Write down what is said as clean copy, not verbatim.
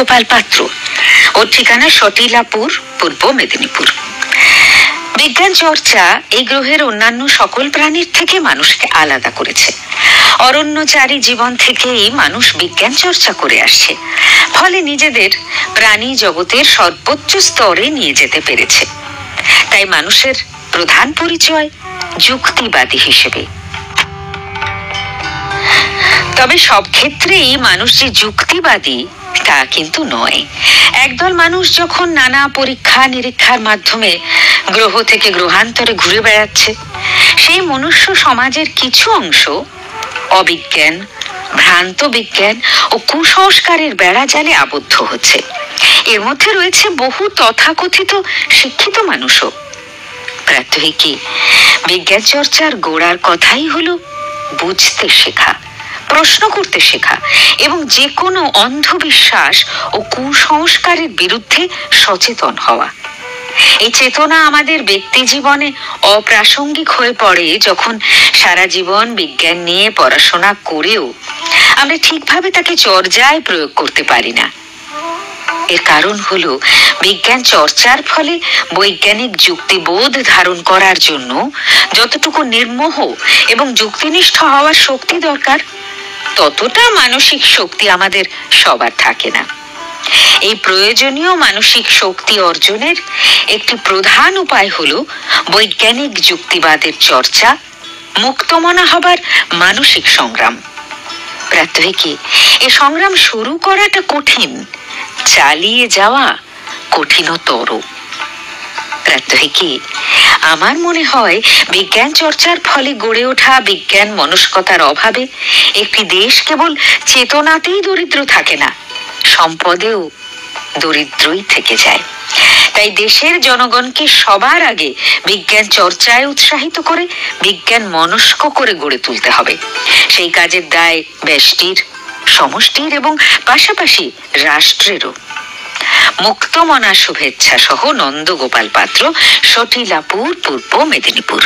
নন্দগোপাল পাত্র। ওর ঠিকানা সটিলাপুর, পূর্ব মেদিনীপুর। বিজ্ঞান চর্চা এই গ্রহের অন্যান্য সকল প্রাণীর থেকে মানুষকে আলাদা করেছে। অরণ্যচারী জীবন থেকেই মানুষ বিজ্ঞান চর্চা করে আসছে, ফলে নিজেদের প্রাণী জগতের সর্বোচ্চ স্তরে নিয়ে যেতে পেরেছে। তাই মানুষের প্রধান পরিচয় যুক্তিবাদী হিসেবে। তবে সব ক্ষেত্রেই মানুষ যে যুক্তিবাদী তা কিন্তু নয়। একদল মানুষ যখন নানা পরীক্ষা নিরীক্ষার মাধ্যমে গ্রহ থেকে গ্রহান্তরে ঘুরে বেড়াচ্ছে, সেই মনুষ্য সমাজের কিছু অংশ অবিজ্ঞান, ভ্রান্ত বিজ্ঞান ও কুসংস্কারের বেড়াজালে আবদ্ধ হচ্ছে। এর মধ্যে রয়েছে বহু তথাকথিত শিক্ষিত মানুষও। প্রাত্যহিকী বিজ্ঞান চর্চার গোড়ার কথাই হলো বুঝতে শেখা, প্রশ্ন করতে শেখা এবং যে কোনো অন্ধবিশ্বাস ও কুসংস্কারের বিরুদ্ধে সচেতন হওয়া। এই চেতনা আমাদের ব্যক্তি জীবনে অপ্রাসঙ্গিক হয়ে পড়ে যখন সারা জীবন বিজ্ঞান নিয়ে পড়াশোনা করেও আমরা ঠিকভাবে তাকে চর্যায় প্রয়োগ করতে পারি না। এর কারণ হলো বিজ্ঞান চর্চার ফলে বৈজ্ঞানিক যুক্তিবোধ ধারণ করার জন্য যতটুকু নির্মোহ এবং যুক্তিনিষ্ঠ হওয়ার শক্তি দরকার, ততটা মানসিক শক্তি আমাদের সবার থাকে না। এই প্রয়োজনীয় মানসিক শক্তি অর্জনের একটি প্রধান উপায় হলো বৈজ্ঞানিক যুক্তিবাদের চর্চা, মুক্তমনা হবার মানসিক সংগ্রাম। প্রাত্যহিকী এ সংগ্রাম শুরু করাটা কঠিন, চালিয়ে যাওয়া কঠিনতর। প্রাত্যহিকী আমার মনে হয় বিজ্ঞান চর্চার ফলে গড়ে ওঠা বিজ্ঞান মনস্কতার অভাবে একটি দেশ কেবল চেতনাতেই দরিদ্র থাকে না, সম্পদেও দরিদ্রই থেকে যায়। তাই দেশের জনগণকে সবার আগে বিজ্ঞান চর্চায় উৎসাহিত করে বিজ্ঞান মনস্ক করে গড়ে তুলতে হবে। সেই কাজের দায় ব্যষ্টির, সমষ্টির এবং পাশাপাশি রাষ্ট্রেরও। মুক্তমনা শুভেচ্ছা সহ নন্দগোপাল পাত্র, সটিলাপুর, পূর্ব মেদিনীপুর।